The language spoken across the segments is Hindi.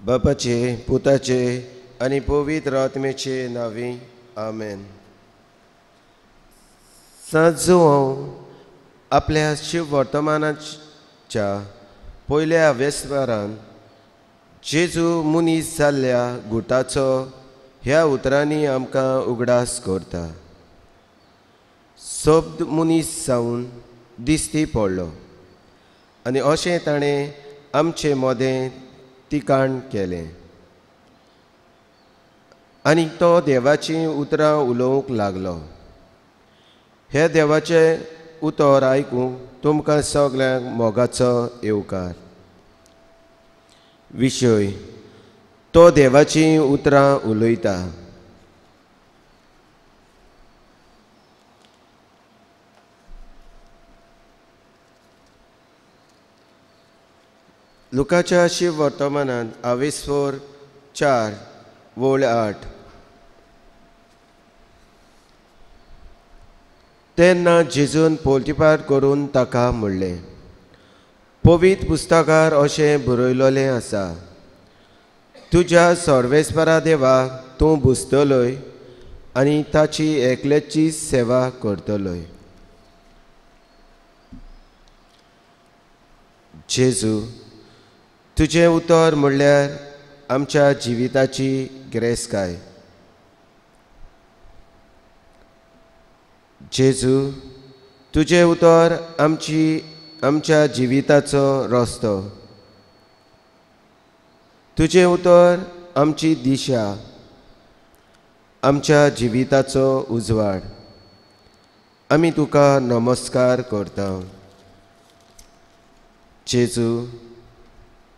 बापाचे पुताचे आनी पवित्र आत्मेचे नांवे आमेन. सांजो हांव आपल्या शिव वर्तमानाच्या पयल्या वेस्परान जेजू मनीस जाल्ल्या गुटाचो ह्या उतरांनी आमकां उगडास करता. शब्द मनीस जावन दिसती पडलो आनी अशें ताणें आमचे मोदें तिकाण केलें आनी तो देवाचीं उतरां उलोवंक लागलो. हे देवाचें उतर आयकूंक तुमकां सगल्यांक मोगाचो येवकार. विशय: तो देवाचीं उतरां उलयता. लुकाच्या शिव वर्तमानांत आवेस्वर 4 वोळ 8. तेन्ना जेजून पोलटिपाट करून ताका म्हणलें, पवित्र पुस्तकार अशें बरयलोलें आसा, तुज्या सर्वेस्परा देवाक तूं बुजतलोय आनी ताची एकल्याची सेवा करतलोय. जेजू, तुजें उतर म्हणल्यार आमच्या जिविताची गिरेस्तकाय. जेजू, तुजें उतर आमच्या जिविताचो रस्तो. तुजें उतर आमची दिशा, आमच्या जिविताचो उजवाड. आमी तुका नमस्कार करता. जेजू,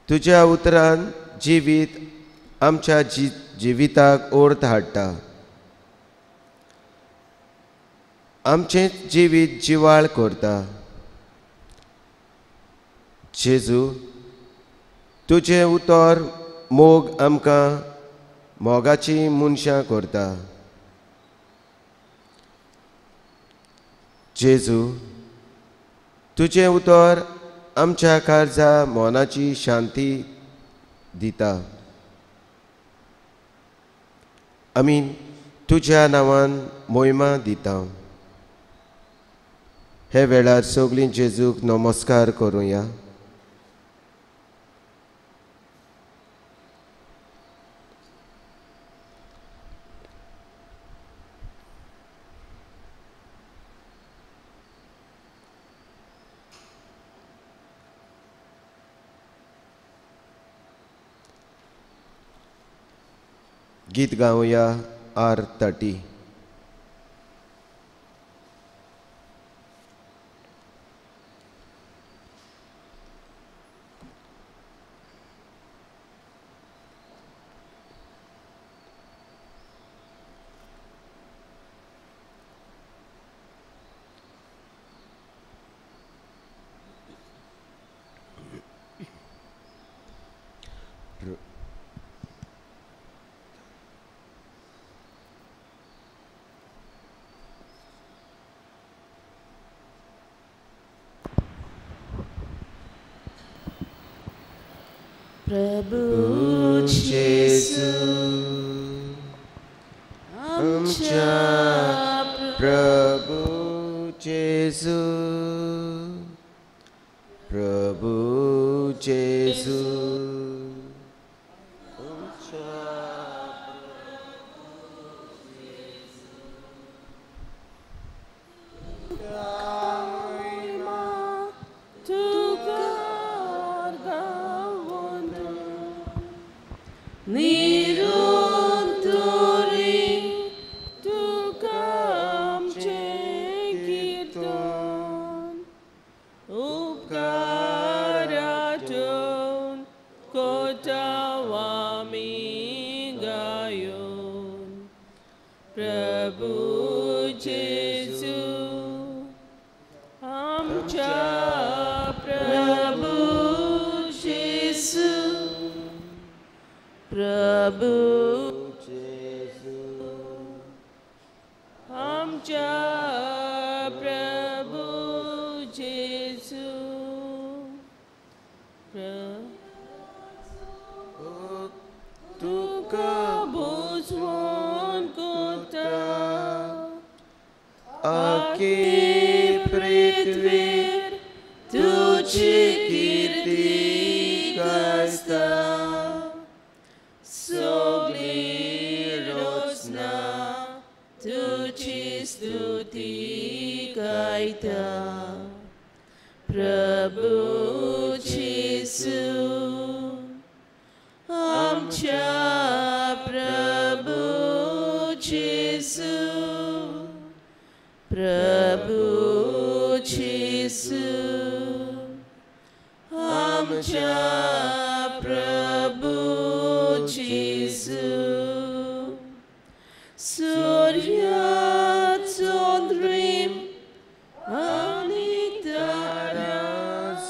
तुज्या उतरान जिवीत आमच्या जिविताक ओर्त हाडटा. आमचें जिवीत जिवाळ करता. जेजू, तुजें उतर मोग आमकां मोगाचीं मनशां करता. जेजू, तुजें उतर आमच्या काळजा मोनाची शांती दिता. आमी तुज्या नांवान मोहिमा दिता. हे वेळार सगळीं जेजूक नमस्कार करुया. गीत गावया R30. प्रभु जेजू, आमच्या प्रभु जेजू, प्रभु जेजू, अख्खे पृथ्वीर तुझी कीर्ती गाजता सगळी रचना तुझी स्तुती गायता प्रभु येशू आमच्या प्रभु येशू प्रभु येशू आमच्या प्रभु येशू सूर्य चंद्रीम आणि तारा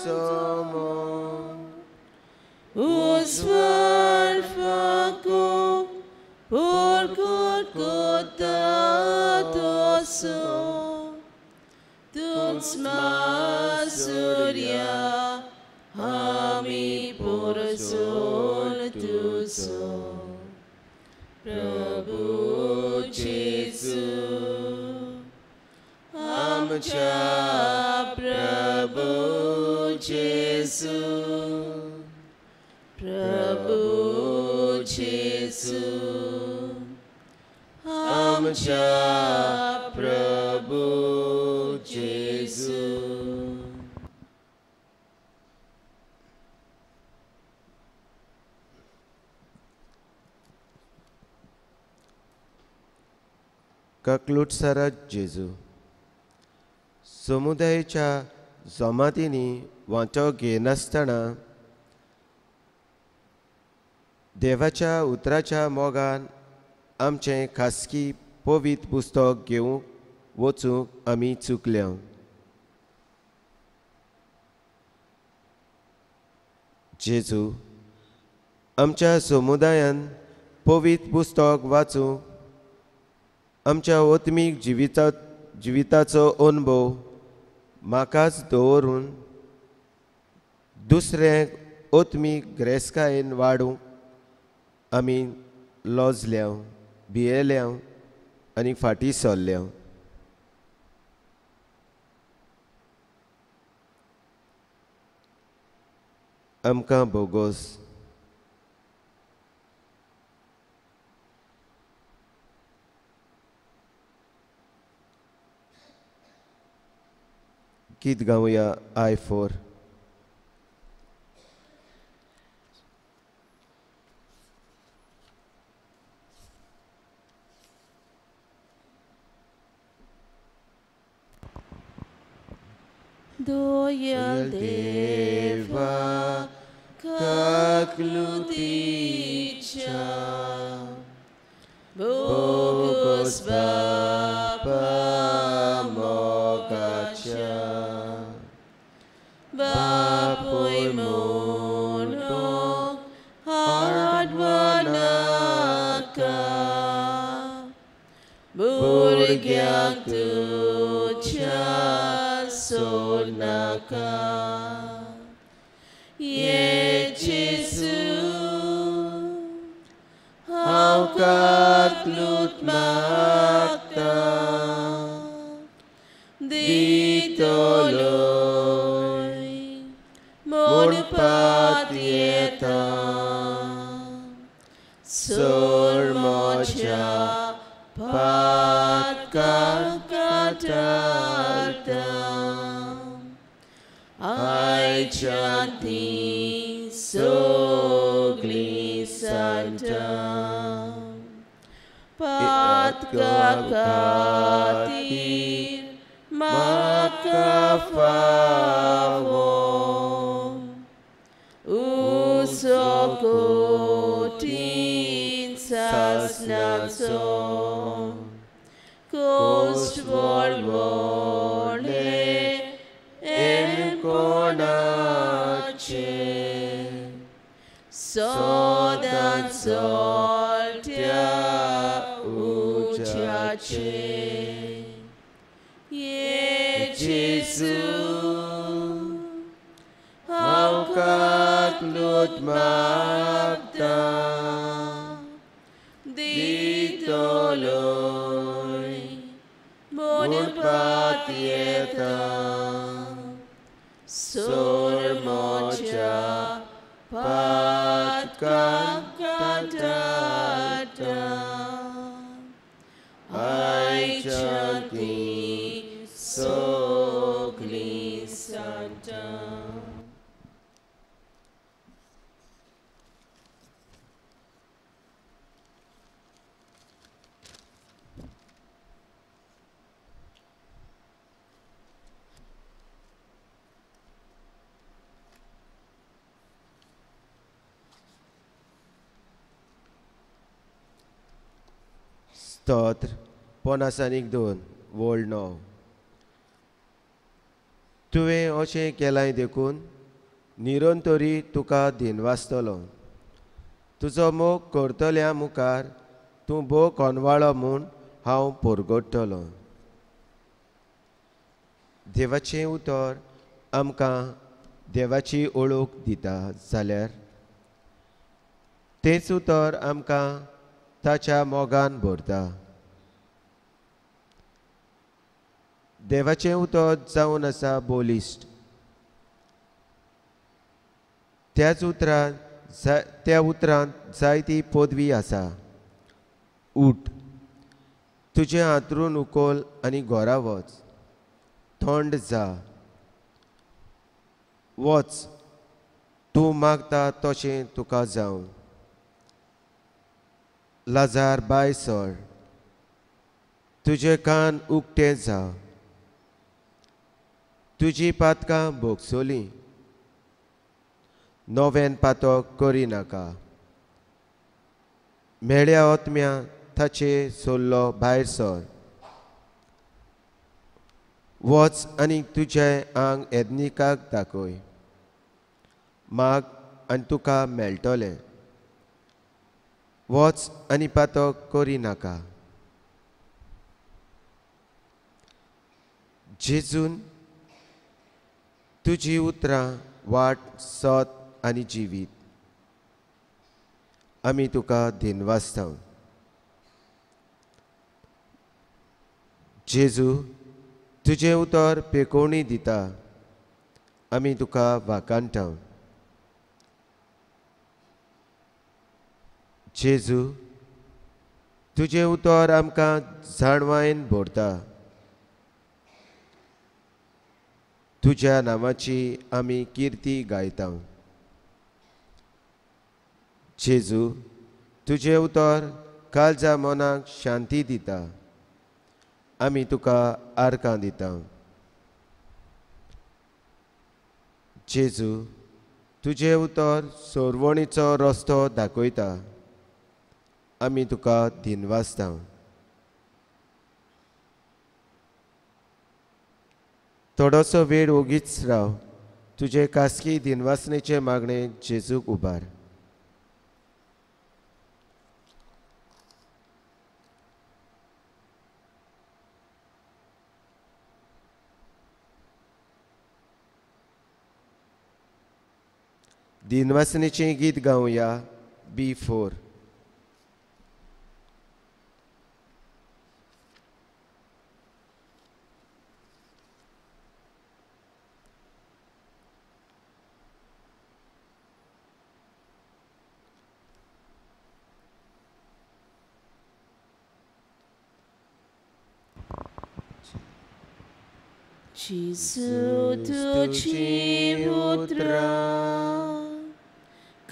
समोर उज्ज्वल फाको porcotadoso tuns masuria ami porasol tuso Prabhu Jesu amcha Prabhu Jesu Prabhu Jesu आमच्या प्रभु येशू ककलुटसारा जेजू समुदायाच्या जमातींनी वांटो घेनासतना देवाच्या उतराच्या मोगान आमचें खासगी पवित्र पुस्तक घेवंक वचूंक आमी चुकल्या जेजू आमच्या समुदायान पवित्र पुस्तक वाचूंक आमच्या ओत्मीक जिविताचो अनुभव म्हाकाच दवरून दुसऱ्यांक ओत्मीक ग्रेस्कायेन वाडूंक आमी लॉजल्या भियेल्या आनी फाटीं सरल्या आमकां बोगोस गीत गावया I4 Doyal Deva Kakluticha Bogos Bapa Mogacha Bapoy Mono Hardwanaka Burgyak Tucha Sonaka Ye Jesu Haukatlut Makta Ditoloy Monpatieta Sormocha Patkakatarta I chanting sogli santa Patkakatir makafavo Usokotin sasnatso Kostvolvole Konache Sodan soltia uchache Ye Jesu Haukatlut Magda Ditoloy Monpat येता सोर मोच्या पातकां काटाटा आयच्या ती सोगली सांता. स्तोत्र 52 वोळ 9. तुवें अशें केलां देखून निरंतरी तुका दिनवासतलो. तुजो मोग करतल्या मुखार तूं भोव कोनवाळो म्हूण हांव पोरगोडटलो. देवाचें उतर आमकां देवाची ओळख दिता जाल्यार तेंच उतर आमकां ताच्या मोगान भरता. देवाचें उतर जावन आसा बोलिश्ट. त्या उतरांत जायती पदवी आसा. उठ, तुजें हातरून उखल आनी घरा वच. थंड जा, वच, तूं मागता तशें तुका जावं. लाजार भायर सर, तुजें कान उक्तें जा. तुजी पातकां भोगसोली, नवें पातक करिनाका. मेळ्या ओतम्या ताचे सोल्लो भायर सर. वच आनी तुजें आंग येदनिकाक दाखय. माग आनी तुका मेळटलें. वच आनी पातक करिनाका. जेजून तुजी उतरां वाट सत आनी जिवीत. आमी तुका दिनवासता. जेजू, तुजें उतर पेकोवणी दिता. आमी तुका वाकाणटा. जेजू, तुजें उतर आमकां जाणवायेन भरता. तुज्या नांवाची आमी किर्ती गायता. जेजू, तुजें उतर काळजा मनाक शांती दिता. आमी तुका आर्कां दिता. जेजू, तुजें उतर सोरवणीचो रस्तो दाखयता. आमी तुका दिनवासता. थोडोसो वेळ ओगीच राव. तुजे खासगी दिनवासनेचे मागणे जेजूक उबार. दिनवासनेचें गीत गावया B4. Gesù tuci utra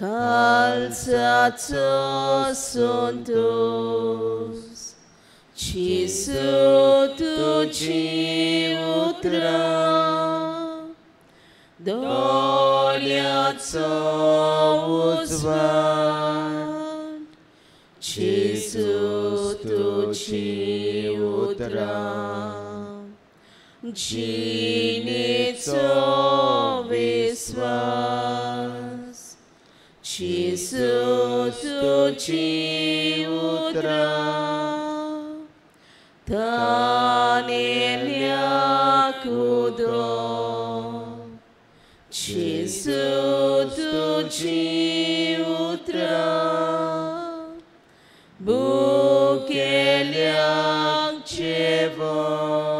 calzato santos. Gesù tuci utra doliaco uzvan. Gesù tuci utra Cine-co viswas, Gesù tuci utra, Tanelia kudo, Gesù tuci utra, Bukeliang cevon,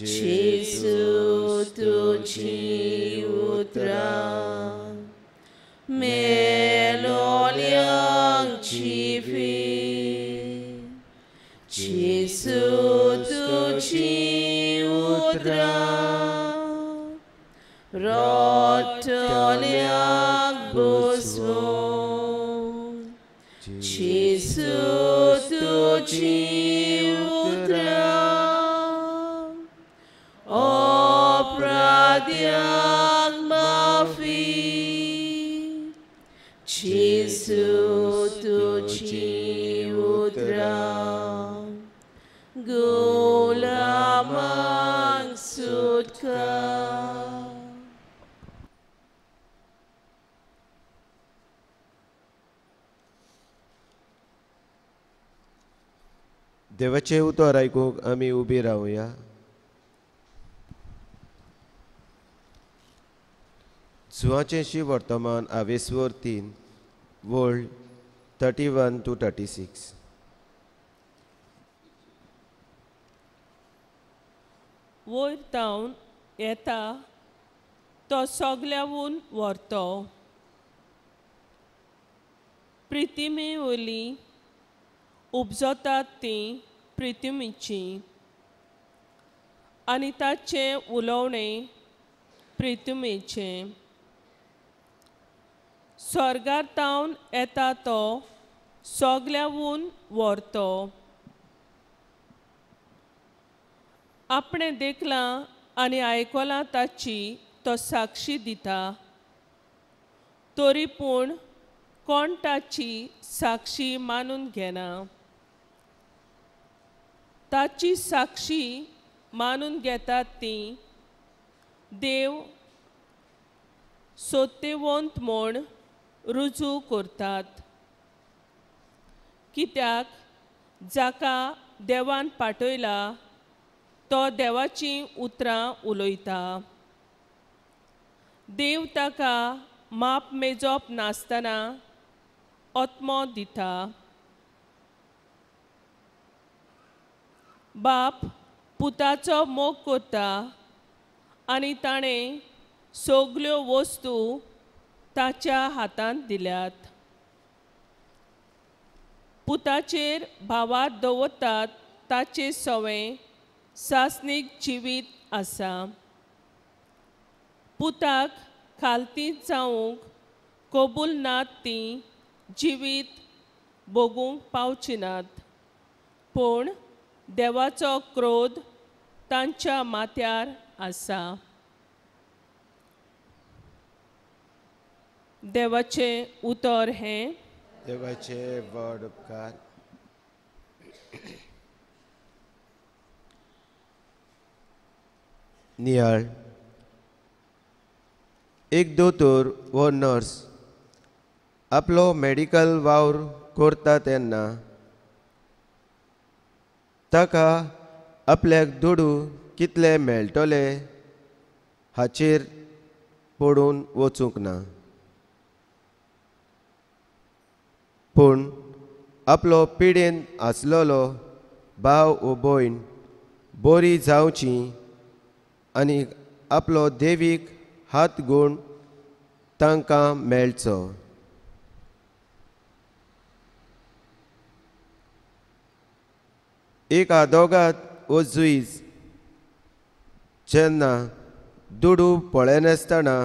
जेसू तुझी उतरां मेलोल्यांची फी जेसू तुझी उतरां रोटोल्यांक बसवून जेसू तुझी उतरां अपराध्यांक माफी जेसू तुझी उतरां गुलामांक सुटका देवाचे उतर आयकूंक आमी उबी रावया. सुवाचें शी वर्तमान आवेसवर 3 वर्ल्ड 31 to 36. वयर जावन येता तो सगल्यावून व्हरतो प्रितिमे वयली उपजतात ती प्रितिमेची आनी ताचें उलोवणें प्रितिमेचें स्वर्गार तावन येता तो सगल्यावून व्हरतो आपणें देखलां आनी आयकलां ताची तो साक्षी दिता तरी पूण कोण ताची साक्षी मानून घेना. ताची साक्षी मानून घेतात ती देव सत्यवंत म्हूण रुजू करतात कित्याक जाका देवान पाठयला तो देवाची उतरां उलयता. देव ताका माप मेजप नासतना आत्मो दिता. बाप पुताचो मोग करता आनी ताणें सगल्यो वस्तू ताच्या हातांत दिल्यात. पुताचेर भावार दवरतात ताचे सवें सासणीक जिवीत आसा. पुताक खालती जावंक कबूल नात ती जिवीत भोगूंक पावची नात पूण देवाचो क्रोध तांच्या माथ्यार आसा. देवाचें उतर हें देवाचे व्हड उपकार. नियाळ एक दोतोर वो नर्स आपलो मेडिकल वावर करता तेन्ना ताका आपल्याक दुडू कितले मेळटले हाचेर पडून वचूंक ना पूण आपलो पिडेन आसलोलो भाव वो भयण बरी जावची आनी आपलो देवीक हात गुण तांकां मेळचो. एक आदोगाद वो जुईज जेन्ना दुडू पळयनासतना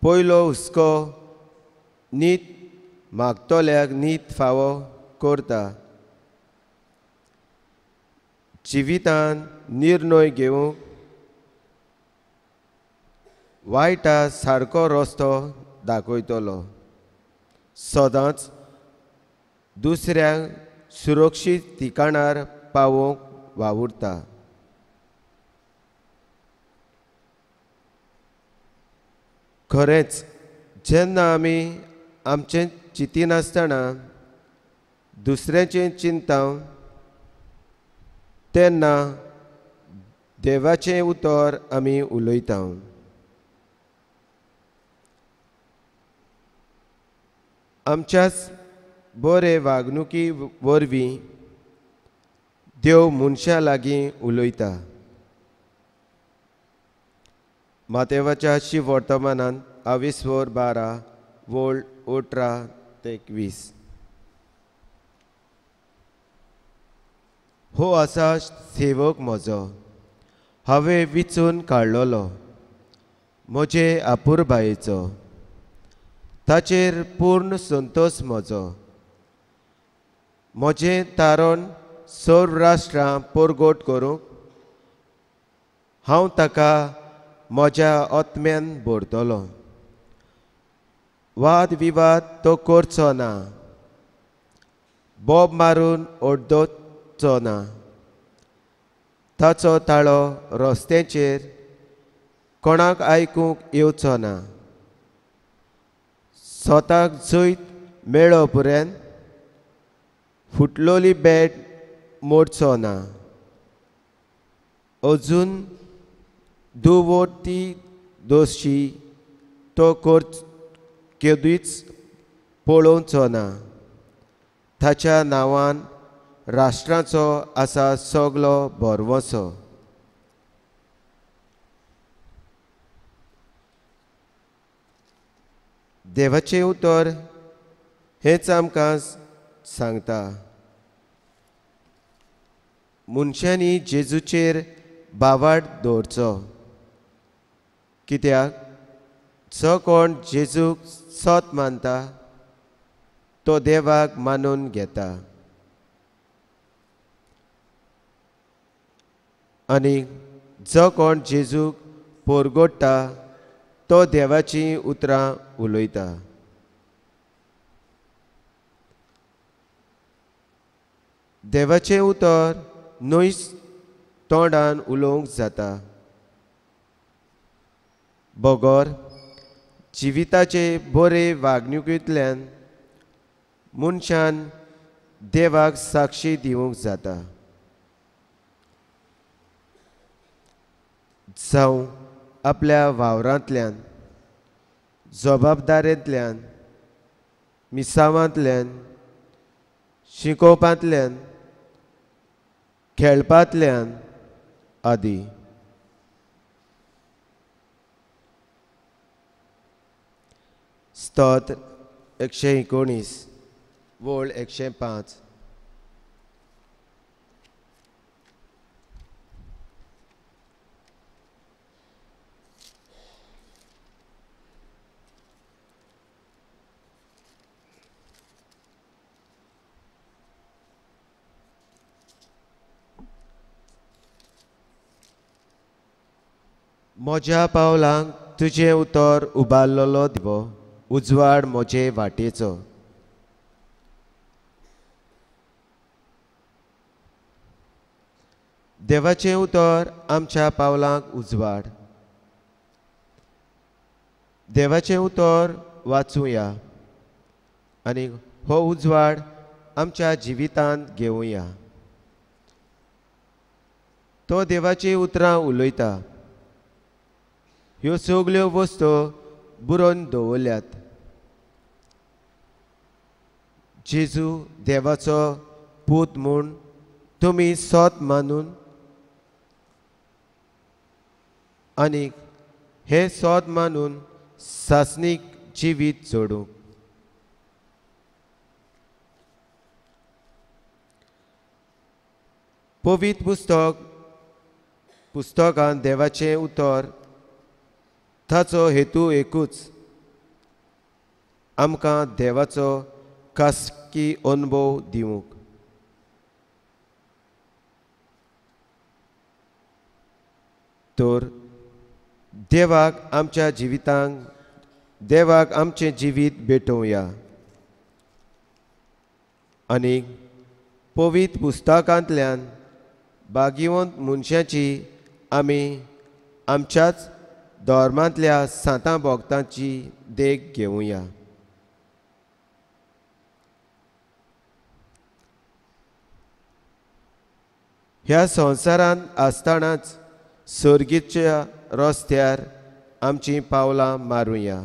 पयलो हुस्को नीत मागतोल्याक नीत फावो करता. जिवितांत निर्णय घेवंक वायटा सारको रस्तो दाखयतलो. सदांच दुसऱ्यांक सुरक्षीत ठिकाणार पावोवंक वावुरता. खरेंच जेन्ना आमी आमचें चिंतिनासतना दुसऱ्याचें चिंताव तेन्ना देवाचें उतर आमी उलयता. आमच्याच बरे वागणुकी वरवीं देव मनशां लागीं उलयता मातेवाच्या शिव वर्तमानांत 22:12 वोल्ड 18 ते 21. हो आसा सेवक म्हजो, हांवें विचून काडलोलो म्हजे आपुरबायेचो, ताचेर पूर्ण संतोश म्हजो. म्हजें तारण सौराष्ट्रां पोरगोट करूंक हांव ताका म्हज्या आत्म्यान भरतलो. वाद विवाद तो करचो ना, बोब मारून ओड्डोचो ना. ताचो ताळो रस्त्याचेर कोणाक आयकूंक येवचो ना. स्वताक जैत मेळ्ळो पर्यंत फुटलोली बॅट मोडचो ना. अजून दुवोटी दोशी तो केदूच पळोवचो ना. ताच्या नांवान राष्ट्राचो आसा सगलो भरवंसो. देवाचें उतर हेंच आमकां सांगता. मनशांनी जेजूचेर बावाड दवरचो, कित्याक जो कोण जेजूक सत मानता तो देवाक मानून घेता. आनी जो कोण जेजूक पोरगोडटा तो देवाचीं उतरां उलयता. देवाचें उतर न्हंयच तोंडान उलोवंक जाता. बोगोर जिविताचे बरे वागणुकींतल्यान मनशान देवाक साक्षी दिवंक जाता. जावं आपल्या वावरांतल्यान, जबाबदारेंतल्यान, मिसावांतल्यान, शिकोवपांतल्यान, खेळपांतल्यान आदी. स्तोत्र 119 वोळ 105. म्हज्या पावलांक तुजें उतर उबारलोलो दिवो, उजवाड म्हजे वाटेचो. देवाचें उतर आमच्या पावलांक उजवाड. देवाचें उतर वाचूया आनी हो उजवाड आमच्या जिवितांत घेवया. तो देवाची उतरां उलयता. ह्यो सगल्यो वस्तू बुरोवन दवरल्यात. जेजू देवाचो पूत म्हूण तुमी सोत मानून आनी हे सोत मानून सासणीक जिवीत जोडूंक. पवित्र पुस्तकांत देवाचें उतर ताचो हेतू एकूच, आमकां देवाचो खासगी अनुभव दिवंक. तर देवाक आमचें जिवीत भेटोवया आनी पवित्र पुस्तकांतल्यान भाग्यवंत मनशाची आमी आमच्याच धर्मांतल्या सांतां भोगतांची देख घेवया. ह्या संवसारांत आसतनाच सर्गीच्या रस्त्यार आमचीं पावलां मारुया.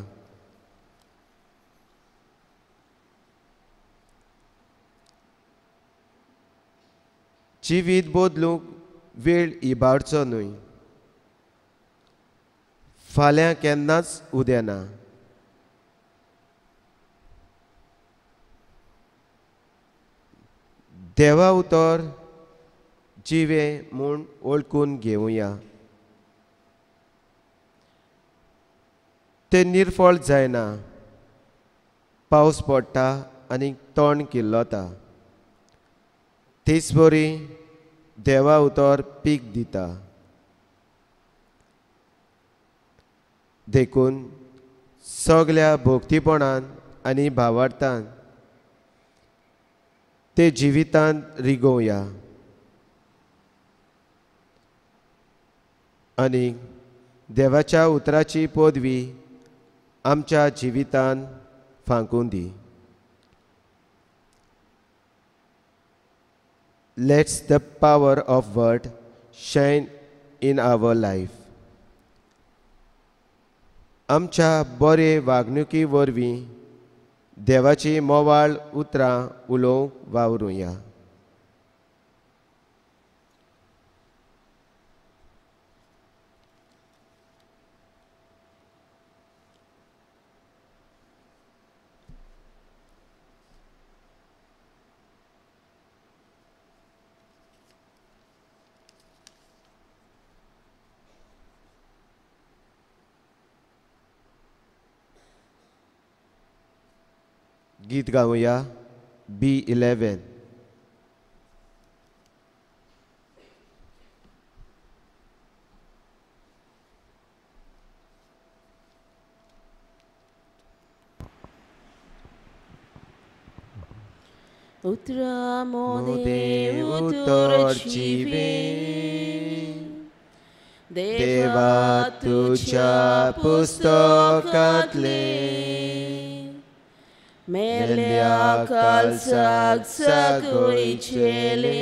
जिवीत बदलूंक वेळ इबाडचो न्हय. फाल्यां केन्नाच उदें ना. देवा उतर जिवे म्हूण ओळखून घेवया. ते निर्फळ जायना. पावस पडटा आनी तोंड किल्लोता. तीच बरी देवा उतर पीक दिता. देखून सगल्या भोगतीपणान आनी भावार्थान ते जिवितांत रिगोवया आनी देवाच्या उतराची पदवी आमच्या जिवितांत फांकून दी. Let's the power of word shine in our life. आमच्या बरे वागणुकी वरवीं देवाची मोवाळ उतरां उलोवंक वावरुया. गीत गावया B11. Utramo utorcive देवा तुझ्या पुस्तकांतले मेल्या काळजाक जागोयचेले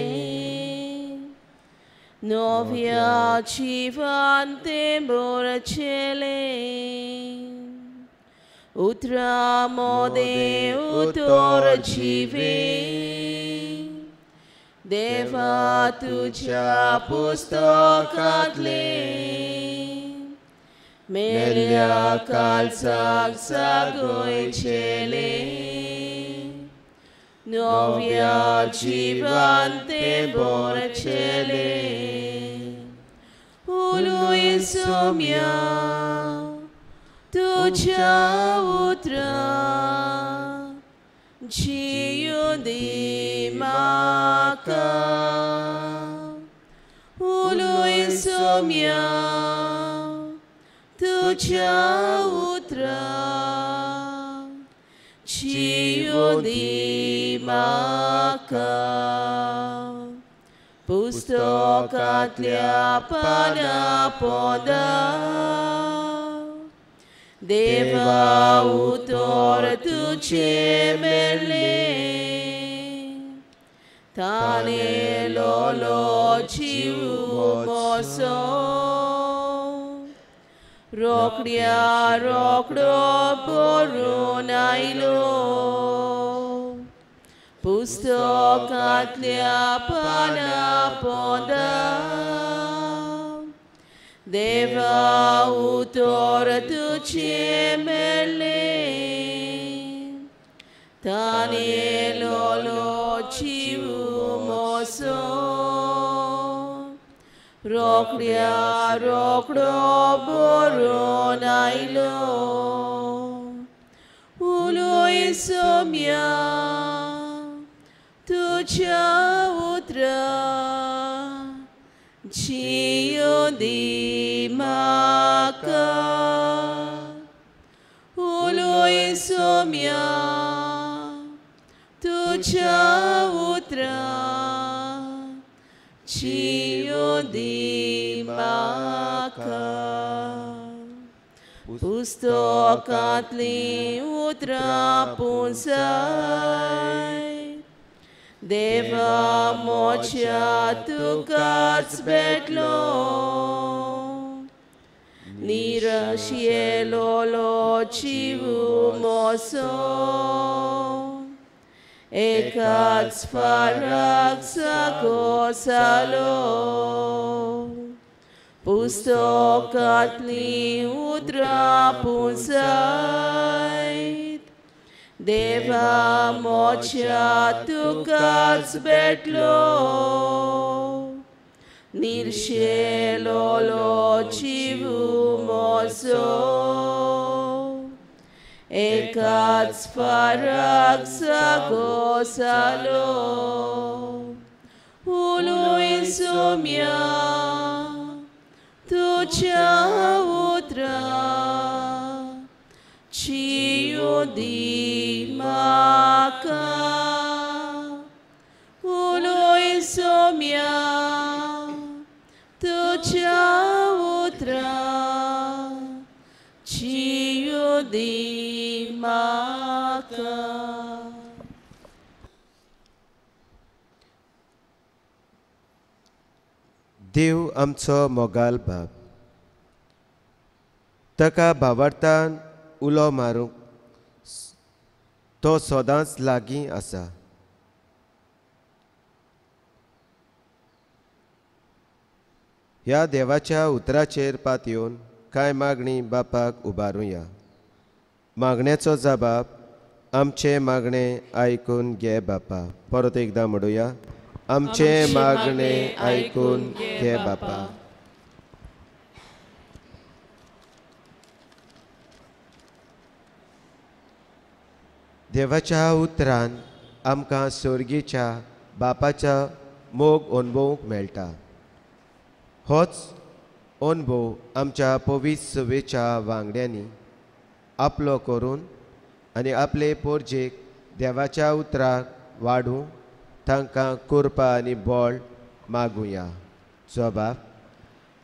नव्या जिवान ते बोरचेले उतरामो उतर जिवे देवा तुझ्या पुस्तकांतले मेल्या काळजाक जागोयचेले नव्या जिवान ते बोरचेले उलोय सोम्या तुझ्या उतरा जियो दी म्हाका उलोय सोम्या तुझ्या उतरा जियो दी म्हाका पुस्तकांतल्या पाना पोंदा देवा उतर तुझे मेले ताने लोलो जीव मोसो रोकड्या रोकडो बरून आयलो पुस्तकांतल्या पाना पोंदा देवा उतर तुझे मेले ताने लोलो जीव मोसो रोकड्या रोकडो बरून आयलो उलोय सोम्या तुझ्या उतरा जियो दी म्हाका उलोय सोम्या तुझ्या उतरा जियो दी म्हाका पुस्तकांतलीं उतरां पुंसाय देवा मोच्या तुकाच भेटलो निराशेलो जीव मोसो एकाच फाराक जागो जालो पुस्तकांतलीं उतरां पुंसायत. देवा मोच्या तुकाच भेटलो, निर्शेलोलो जीव मोसो. एकाच फरक जागो जालो, उलोय सोम्या तुझ्या उतरां चियो दी म्हाका. उलोय सोम्या तुझ्या उतरां चियो दी म्हाका. देव आमचो मोगाल बाब, ताका भावार्थान उलो मारूंक तो सदांच लागीं आसा. ह्या देवाच्या उतराचेर पात येवन कांय मागणी बापाक उबारुया. मागण्याचो जबाब, आमचे मागणे आयकून घे बापा. परत एकदां म्हणुया, आमचे मागणे आयकून घे बापा. देवाच्या उतरान आमकां स्वर्गीच्या बापाचा मोग अनुभवूंक मेळटा. होच अनुभव आमच्या पवित्र सभेच्या वांगड्यांनी आपलो करून आनी आपले पोरजेक देवाच्या उतराक वाडूं तांकां कृपा आनी बळ मागुया. जबाब,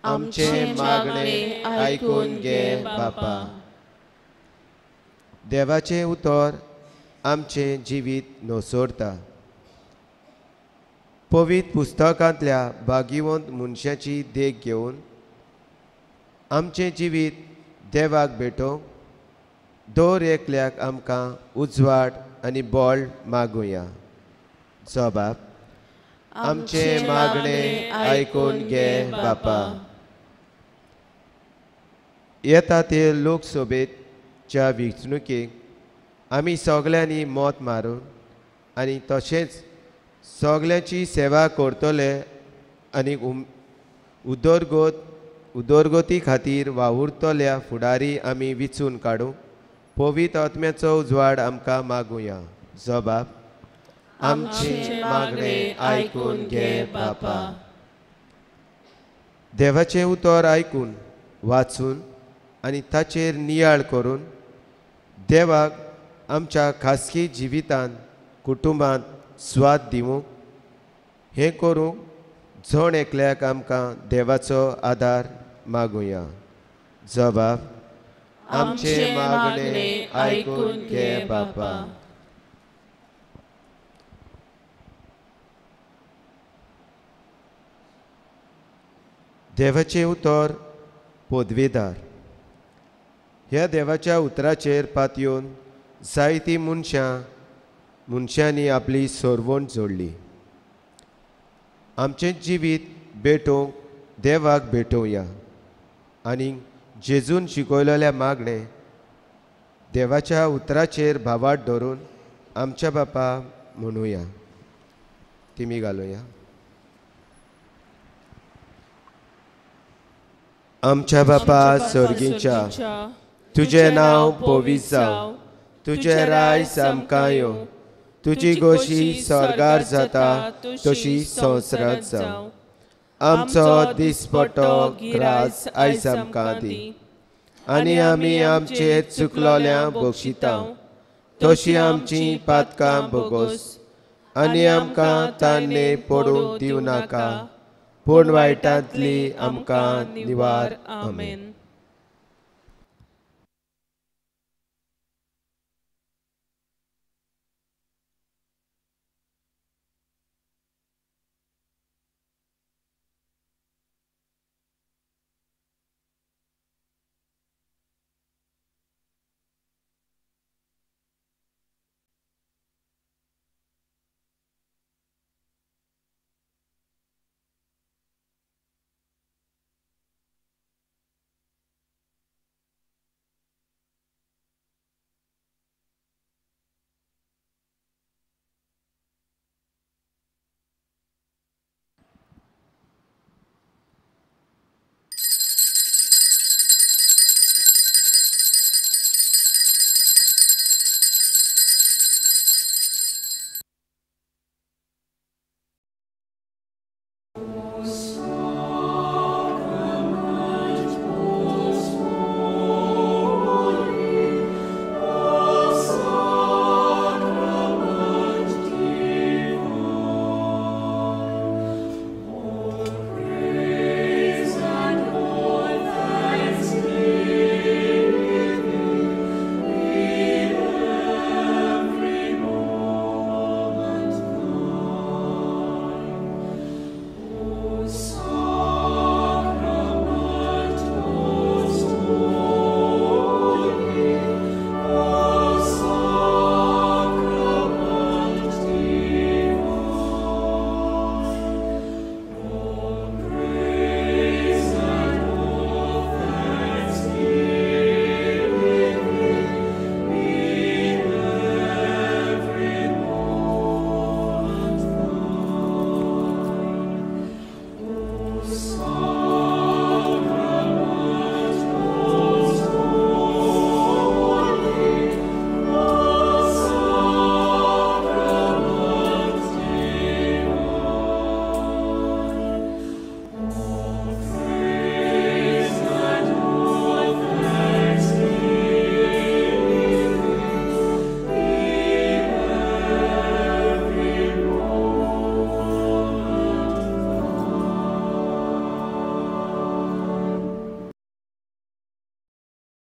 आमचे मागणे आयकून घे बापा. देवाचें उतर आमचें जिवीत न्हसोडटा. पवित्र पुस्तकांतल्या भाग्यवंत मनशाची देख घेवन आमचें जिवीत देवाक भेटोवंक दर एकल्याक आमकां उजवाड आनी बळ मागुया. जबाब, आमचे मागणे आयकून घे बापा. येता ते लोकसभेच्या वेंचणुकेक आमी सगल्यांनी मत मारून आनी तशेंच सगल्यांची सेवा करतले आनी उदरगती खातीर वावुरतल्या फुडारी आमी विचून काडूंक पवित्र आत्म्याचो उजवाड आमकां मागुया. जबाब, आमचे मागणे आयकून घे बापा. देवाचें उतर आयकून वाचून आनी ताचेर नियाळ करून देवाक आमच्या खासगी जिवितांत कुटुंबांत स्वाद दिवंक हें करूंक जण एकल्याक आमकां देवाचो आदार मागुया. जबाब, आमचे मागणे आयकून घे बापा. देवाचें उतर पदवेदार. ह्या देवाच्या उतराचेर पात येवन जायतीं मनशांनी आपली सोरवण जोडली. आमचें जिवीत भेटोवंक देवाक भेटोवया आनी जेजून शिकयलेल्या मागणे देवाच्या उतराचेर भावार्थ धरून आमच्या बापा म्हणुया. तिमी घालुया. आमच्या बापा स्वर्गीच्या, तुजें नांव पवित्र जावं. तुजें रायज आमकां येवं. तुजी गोशी स्वर्गार जाता तशी संवसारांत जावं. आमचो दिसपट्टो ग्रास आयज आमकां दी. आनी आमी आमचेर चुकलोल्यांक बक्षिता तशी आमची पातकां भोगोस. आनी आमकां तान्ने पडूंक दिवं नाका, पूण वायटांतली आमकां निवार. आमेन.